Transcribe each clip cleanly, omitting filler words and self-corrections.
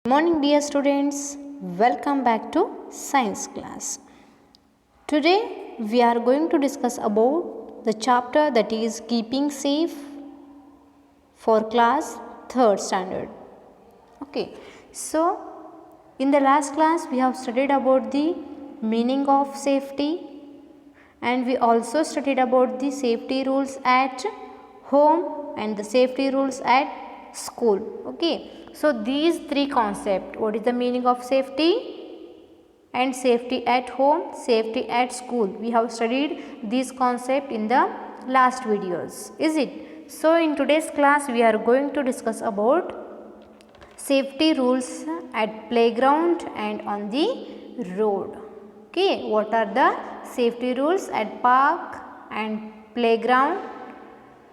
Good morning, dear students. Welcome back to science class. Today we are going to discuss about the chapter that is keeping safe for class 3rd standard. Okay, so in the last class we have studied about the meaning of safety, and we also studied about the safety rules at home and the safety rules at school. Okay, so these three concepts, what is the meaning of safety and safety at home, safety at school, we have studied this concept in the last videos, is it? So in today's class we are going to discuss about safety rules at playground and on the road. Okay, what are the safety rules at park and playground,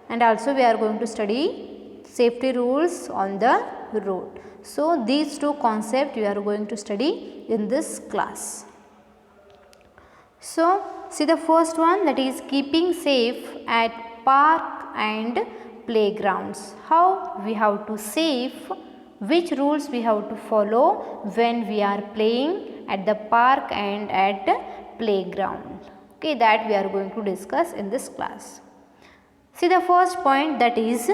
and also we are going to study safety rules on the road. So these two concepts we are going to study in this class. So see the first one, that is keeping safe at park and playgrounds. How we have to safe, which rules we have to follow when we are playing at the park and at playground. Okay, that we are going to discuss in this class. See the first point, that is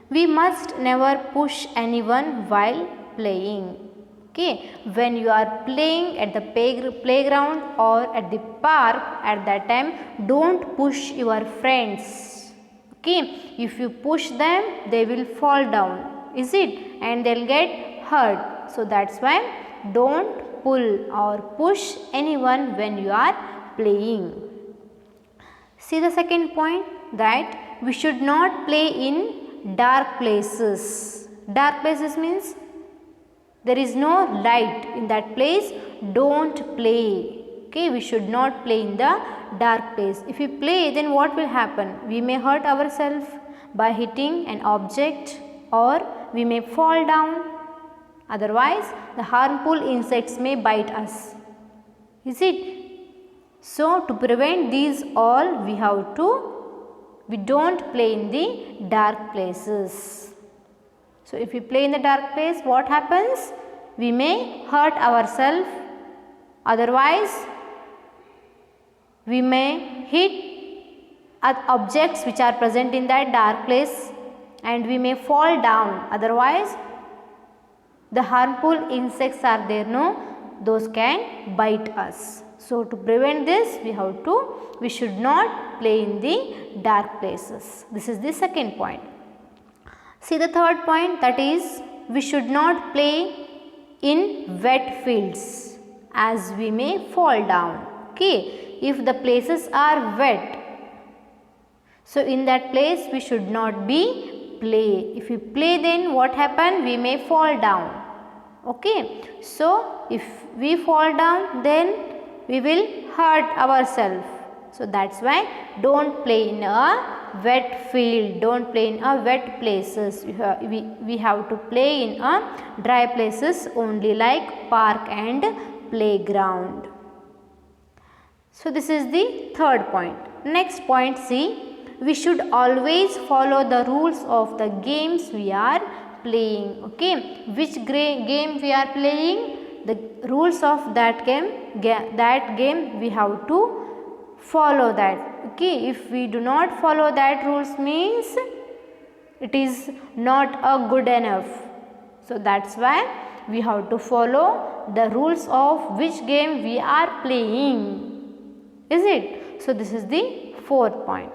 we must never push anyone while playing. Okay, when you are playing at the playground or at the park, at that time don't push your friends. Okay, if you push them they will fall down, is it, and they'll get hurt. So that's why don't pull or push anyone when you are playing. See the second point, that we should not play in dark places. Dark places means there is no light in that place, don't play. Okay, we should not play in the dark place. If we play, then what will happen? We may hurt ourselves by hitting an object, or we may fall down. Otherwise, the harmful insects may bite us. Is it? So to prevent these all, we don't play in the dark places. So if we play in the dark place, what happens? We may hurt ourselves. Otherwise, we may hit objects which are present in that dark place, and we may fall down. Otherwise, the harmful insects are there, no, those can bite us. So to prevent this, we should not play in the dark places. This is the second point. See the third point, that is we should not play in wet fields, as we may fall down. Okay, if the places are wet, so in that place we should not be play. If we play, then what happen? We may fall down. Okay, so if we fall down, then we will hurt ourselves. So that's why don't play in a wet field, don't play in a wet places. We have to play in a dry places only, like park and playground. So this is the third point. Next point, see, we should always follow the rules of the games we are playing. Okay, which game we are playing, the rules of that game we have to follow that. Okay, if we do not follow that rules, means it is not a good enough. So that's why we have to follow the rules of which game we are playing, is it? So this is the fourth point.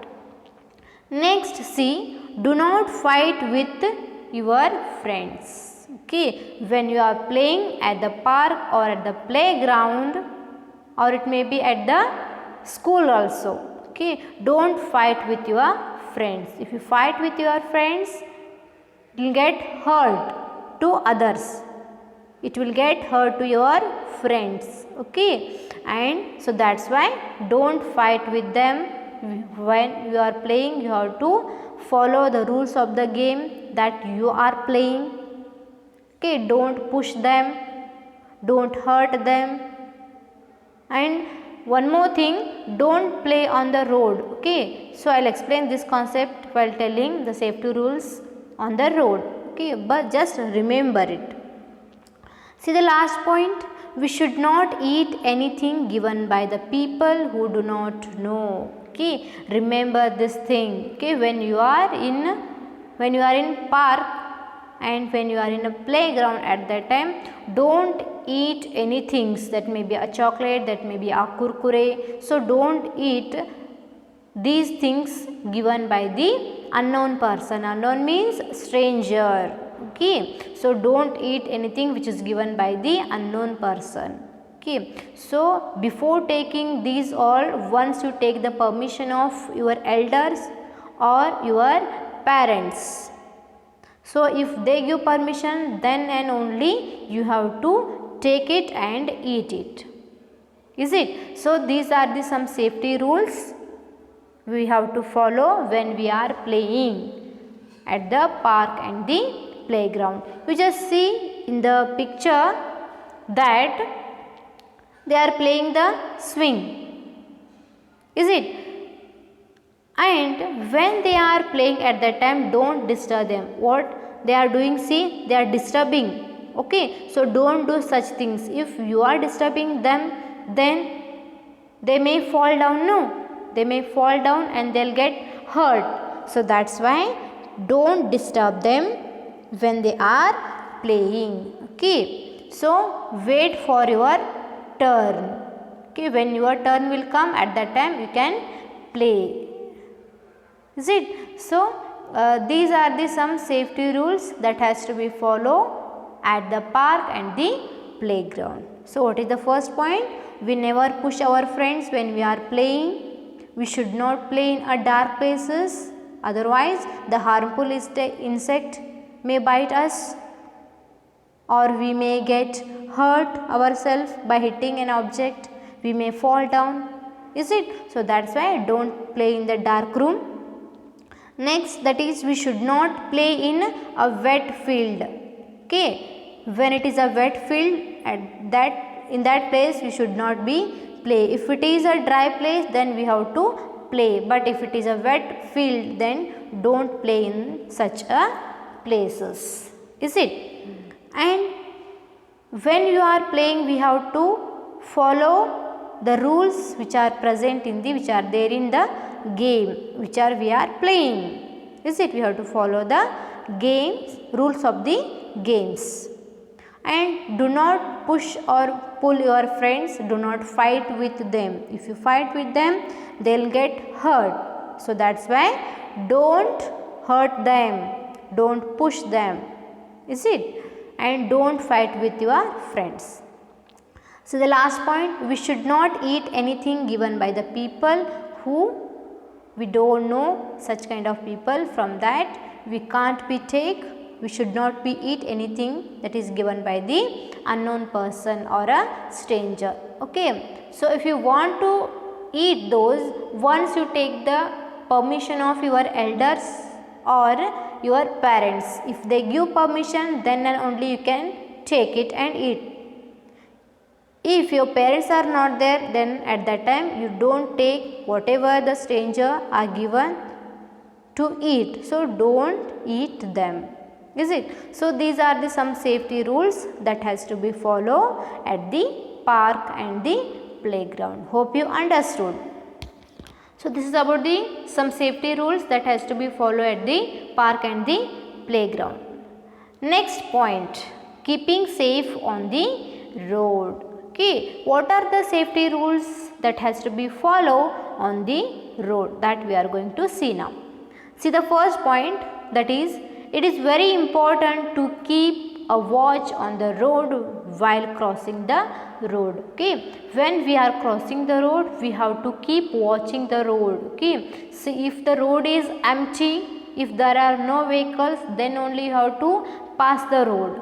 Next, see, do not fight with your friends. Okay, when you are playing at the park or at the playground, or it may be at the school also. Okay, don't fight with your friends. If you fight with your friends, it will get hurt to others. It will get hurt to your friends. Okay, and so that's why don't fight with them. When you are playing, you have to follow the rules of the game that you are playing. Okay, don't push them, don't hurt them. And one more thing, don't play on the road. Okay, so I'll explain this concept while telling the safety rules on the road. Okay, but just remember it. See the last point, we should not eat anything given by the people who do not know. Okay, remember this thing. Okay, when you are in park and when you are in a playground, at that time don't eat any things, that may be a chocolate, that may be a kurkure. So don't eat these things given by the unknown person. Unknown means stranger. Okay, so don't eat anything which is given by the unknown person. Okay, so before taking these all, once you take the permission of your elders or your parents. So if they give permission, then and only you have to take it and eat it. Is it? So these are the some safety rules we have to follow when we are playing at the park and the playground. You just see in the picture that they are playing the swing. Is it? And when they are playing at that time, don't disturb them. What they are doing, see, they are disturbing. Okay, so don't do such things. If you are disturbing them, then they may fall down. No, they may fall down and they'll get hurt. So that's why don't disturb them when they are playing. Okay, so wait for your turn. Okay, when your turn will come, at that time you can play. Is it? So these are the some safety rules that has to be followed at the park and the playground. So what is the first point? We never push our friends when we are playing. We should not play in a dark places, otherwise the harmful insect may bite us, or we may get hurt ourselves by hitting an object. We may fall down. Is it? So that's why don't play in the dark room. Next, that is, we should not play in a wet field. Okay, when it is a wet field, in that place we should not be play. If it is a dry place, then we have to play. But if it is a wet field, then don't play in such a places. Is it? And when you are playing, we have to follow the rules which are present in the, which are there in the game which are we are playing. Is it? We have to follow the games, rules of the games. And do not push or pull your friends. Do not fight with them. If you fight with them, they'll get hurt. So that's why don't hurt them, don't push them. Is it? And don't fight with your friends. So the last point, we should not eat anything given by the people who we don't know, such kind of people. From that we can't be take. We should not be eat anything that is given by the unknown person or a stranger. Okay, so if you want to eat those, once you take the permission of your elders or your parents. If they give permission, then and only you can take it and eat. If your parents are not there, then at that time you don't take whatever the stranger are given to eat. So don't eat them. Is it? So these are the some safety rules that has to be followed at the park and the playground. Hope you understood. So this is about the some safety rules that has to be followed at the park and the playground. Next point, keeping safe on the road. Okay, what are the safety rules that has to be followed on the road, that we are going to see now. See the first point, that is, it is very important to keep a watch on the road while crossing the road. Okay, when we are crossing the road, we have to keep watching the road. Okay, see if the road is empty, if there are no vehicles, then only you have to pass the road.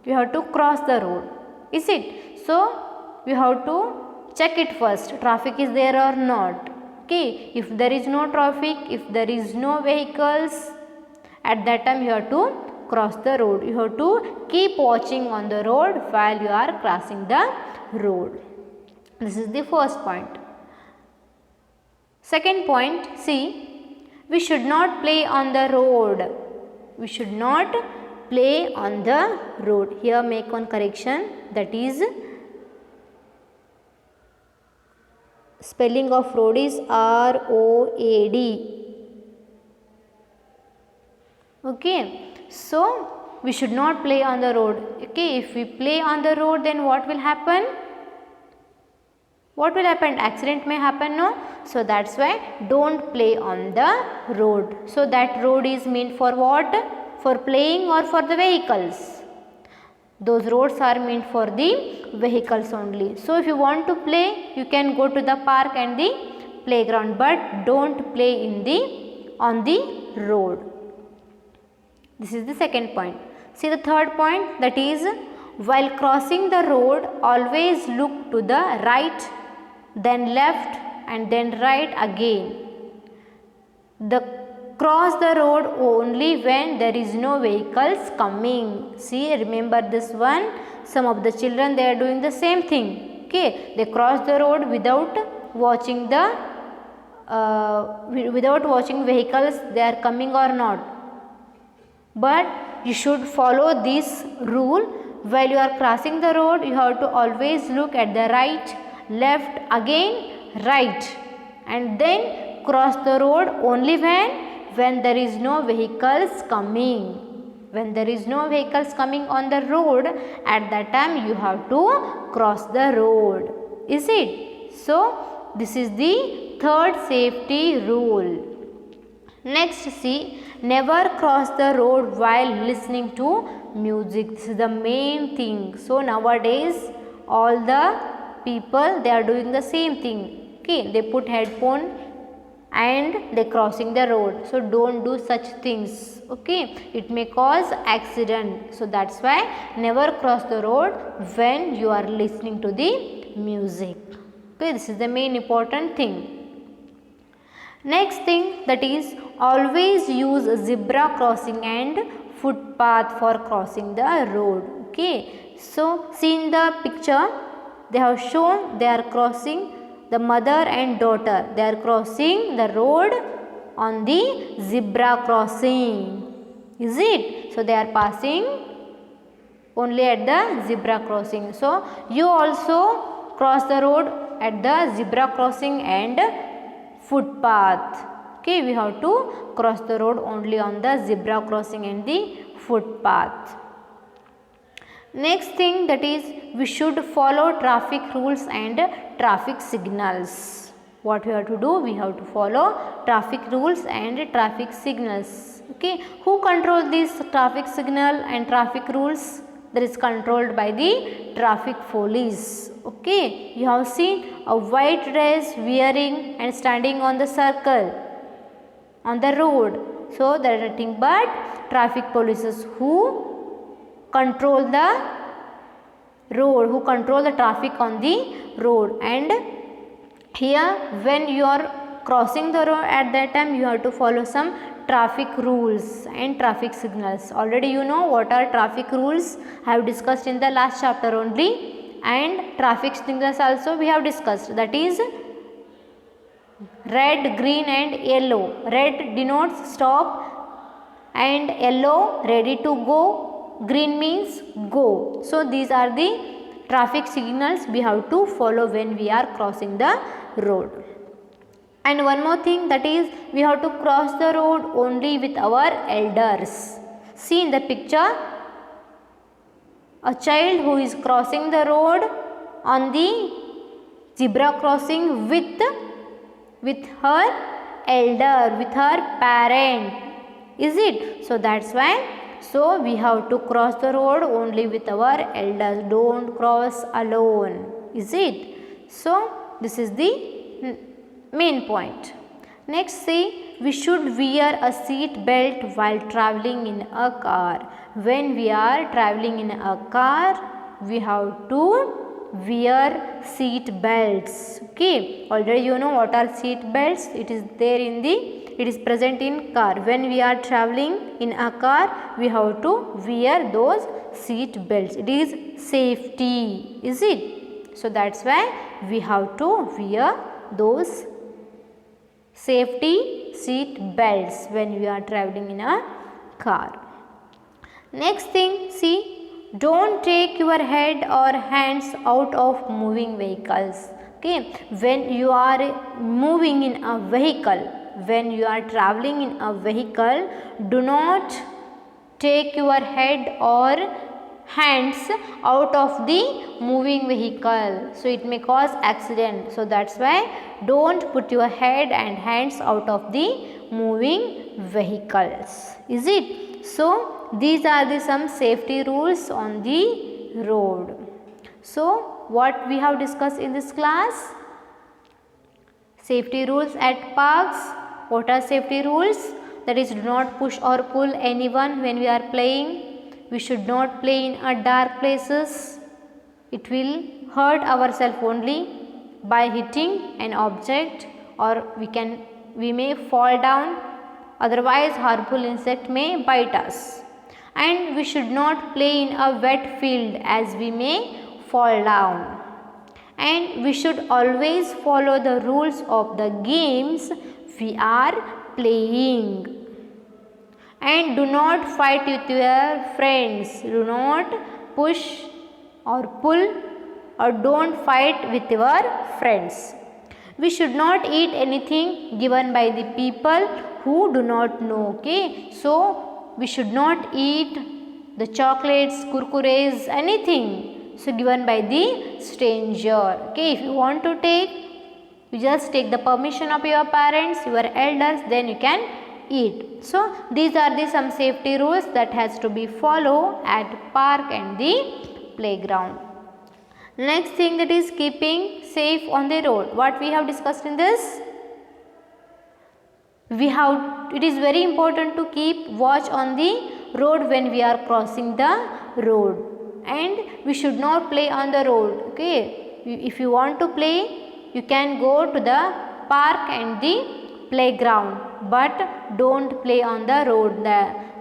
You have to cross the road. Is it? So you have to check it first, traffic is there or not. Okay, if there is no traffic, if there is no vehicles, at that time you have to cross the road. You have to keep watching on the road while you are crossing the road. This is the first point. Second point, see, we should not play on the road. We should not play on the road. Here make one correction, that is spelling of road is R-O-A-D. Okay, so we should not play on the road. Okay, if we play on the road, then what will happen? What will happen? Accident may happen, no? So that's why don't play on the road. So that road is meant for what? For playing or for the vehicles? Those roads are meant for the vehicles only. So if you want to play, you can go to the park and the playground, but don't play on the road. This is the second point. See the third point, that is while crossing the road, always look to the right, then left and then right again. Cross the road only when there is no vehicles coming. See, remember this one. Some of the children, they are doing the same thing. Okay, they cross the road without watching vehicles they are coming or not. But you should follow this rule. While you are crossing the road, you have to always look at the right, left, again right, and then cross the road only when there is no vehicles coming. When there is no vehicles coming on the road, at that time you have to cross the road. Is it? So this is the third safety rule. Next, see, never cross the road while listening to music. This is the main thing. So nowadays all the people, they are doing the same thing. Okay, they put headphone and they crossing the road. So don't do such things. Okay, it may cause accident. So that's why never cross the road when you are listening to the music. Okay, this is the main important thing. Next thing, that is always use zebra crossing and footpath for crossing the road. Okay, so see in the picture, they have shown they are crossing, the mother and daughter, they are crossing the road on the zebra crossing. Is it? So they are passing only at the zebra crossing. So you also cross the road at the zebra crossing and footpath. Okay, we have to cross the road only on the zebra crossing and the footpath. Next thing, that is we should follow traffic rules and traffic signals. What we have to do? We have to follow traffic rules and traffic signals. Okay, who control this traffic signal and traffic rules? That is controlled by the traffic police. Okay, you have seen a white dress wearing and standing on the circle on the road. So there are nothing but traffic polices who control the road, who control the traffic on the road. And here when you are crossing the road, at that time you have to follow some traffic rules and traffic signals. Already you know what are traffic rules. I have discussed in the last chapter only. And traffic signals also we have discussed, that is red, green and yellow. Red denotes stop and yellow ready to go, green means go. So these are the traffic signals we have to follow when we are crossing the road. And one more thing, that is we have to cross the road only with our elders. See in the picture, a child who is crossing the road on the zebra crossing with her elder, with her parent. Is it? So that's why. So we have to cross the road only with our elders. Don't cross alone. Is it? So this is the main point. Next, see, we should wear a seat belt while traveling in a car. When we are traveling in a car, we have to wear seat belts. Okay, already you know what are seat belts. It is there in it is present in car. When we are traveling in a car, we have to wear those seat belts. It is safety. Is it? So that's why we have to wear those safety seat belts when we are traveling in a car. Next thing, see, don't take your head or hands out of moving vehicles. Okay, when you are moving in a vehicle, when you are traveling in a vehicle, do not take your head or hands out of the moving vehicle, so it may cause accident. So that's why don't put your head and hands out of the moving vehicles. Is it? So these are the some safety rules on the road. So what we have discussed in this class? Safety rules at parks. What are safety rules? That is, do not push or pull anyone when we are playing. We should not play in a dark places. It will hurt ourselves only by hitting an object, or we may fall down, otherwise harmful insect may bite us. And we should not play in a wet field, as we may fall down. And we should always follow the rules of the games we are playing. And do not fight with your friends. Do not push or pull, or don't fight with your friends. We should not eat anything given by the people who do not know. Okay, so we should not eat the chocolates, kurkures, anything, so given by the stranger. Okay, if you want to take, you just take the permission of your parents, your elders, then you can eat. So these are the some safety rules that has to be followed at park and the playground. Next thing, that is keeping safe on the road. What we have discussed in this? It is very important to keep watch on the road when we are crossing the road, and we should not play on the road. Okay, if you want to play, you can go to the park and the playground, but don't play on the road.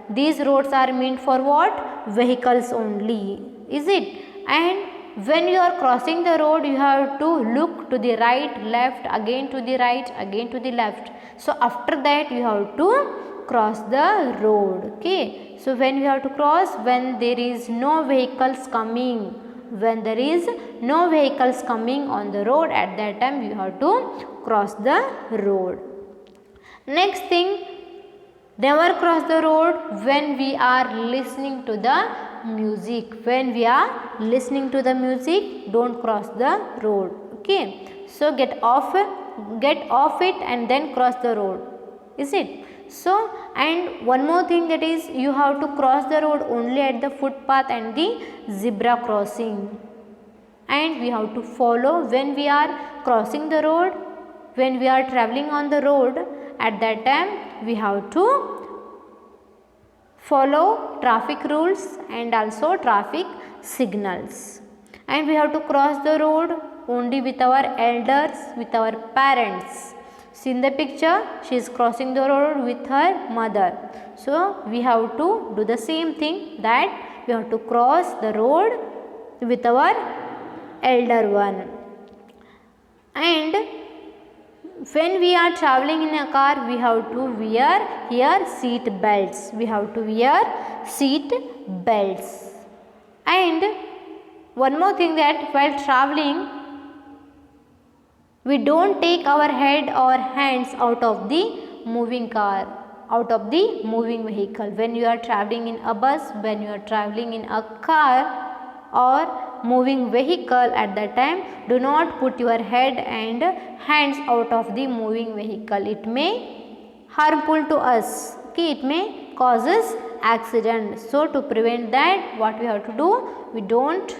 These roads are meant for what? Vehicles only. Is it? And when you are crossing the road, you have to look to the right, left, again to the right, again to the left. So after that you have to cross the road. Okay, so when you have to cross, when there is no vehicles coming, when there is no vehicles coming on the road, at that time you have to cross the road. Next thing, never cross the road when we are listening to the music. When we are listening to the music, don't cross the road. Okay, so get off it and then cross the road. Is it? So, and one more thing, that is, you have to cross the road only at the footpath and the zebra crossing, and we have to follow when we are crossing the road, when we are traveling on the road. At that time we have to follow traffic rules and also traffic signals, and we have to cross the road only with our elders, with our parents. See in the picture, she is crossing the road with her mother. So we have to do the same thing, that we have to cross the road with our elder one. And when we are traveling in a car, we have to wear here seat belts. We have to wear seat belts. And one more thing, that while traveling, we don't take our head or hands out of the moving car, out of the moving vehicle. When you are traveling in a bus, when you are traveling in a car or moving vehicle, at that time do not put your head and hands out of the moving vehicle. It may harmful to us. Okay, it may causes accident. So to prevent that, what we have to do, we don't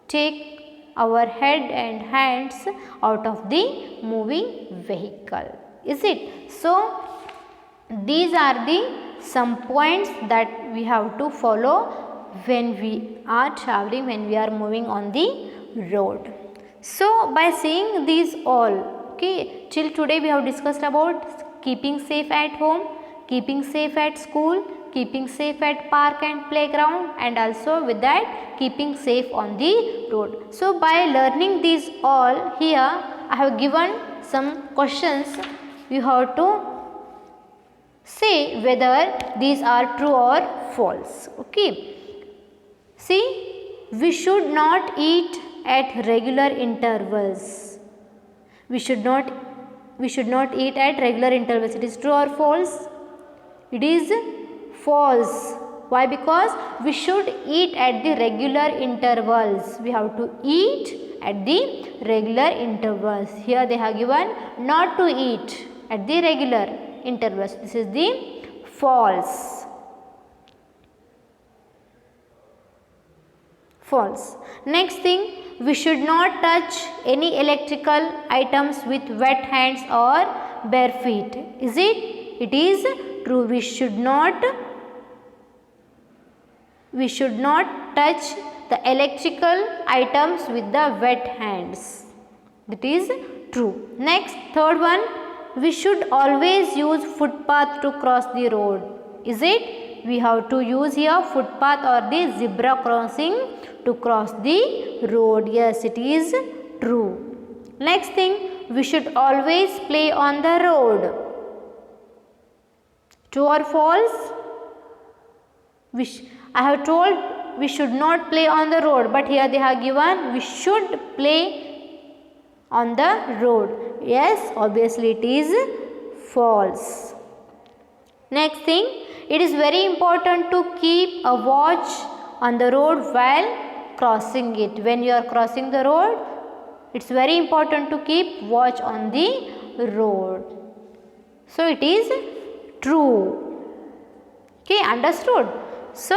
take our head and hands out of the moving vehicle. Is it? So these are the some points that we have to follow when we are traveling, when we are moving on the road. So by seeing these all, okay, till today we have discussed about keeping safe at home, keeping safe at school, keeping safe at park and playground, and also with that keeping safe on the road. So by learning these all, here I have given some questions. You have to say whether these are true or false. Okay, see, we should not eat at regular intervals. We should not eat at regular intervals. It is true or false? It is false. Why? Because we should eat at the regular intervals. We have to eat at the regular intervals. Here they have given not to eat at the regular intervals. This is the false. False. Next thing, we should not touch any electrical items with wet hands or bare feet. Is it? It is true. We should not touch the electrical items with the wet hands. That is true. Next, third one, we should always use footpath to cross the road. Is it? We have to use here footpath or the zebra crossing to cross the road. Yes, it is true. Next thing, we should always play on the road. True or false? I have told we should not play on the road, but here they have given we should play on the road. Yes, obviously it is false. Next thing, it is very important to keep a watch on the road while crossing it. When you are crossing the road, it's very important to keep watch on the road. So it is true. Okay, understood? So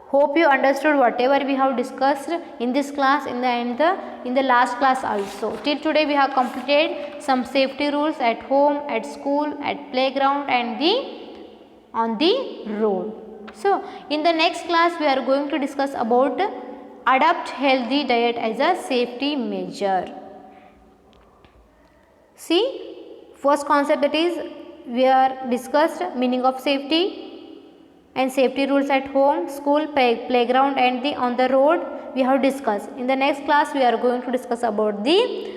hope you understood whatever we have discussed in this class, in the last class also. Till today we have completed some safety rules at home, at school, at playground and on the road. So in the next class we are going to discuss about adopt healthy diet as a safety measure. See, first concept, that is we are discussed meaning of safety and safety rules at home, school, playground and on the road we have discussed. In the next class we are going to discuss about the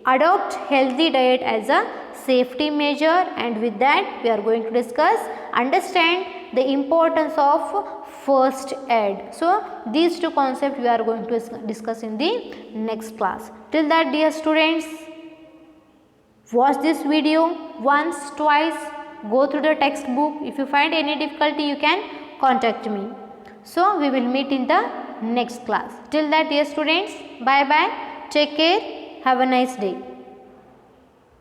adopt healthy diet as a safety measure, and with that we are going to understand the importance of first aid. So these two concepts we are going to discuss in the next class. Till that, dear students, watch this video once, twice, go through the textbook. If you find any difficulty, you can contact me. So we will meet in the next class. Till that, dear students, bye bye, take care, have a nice day.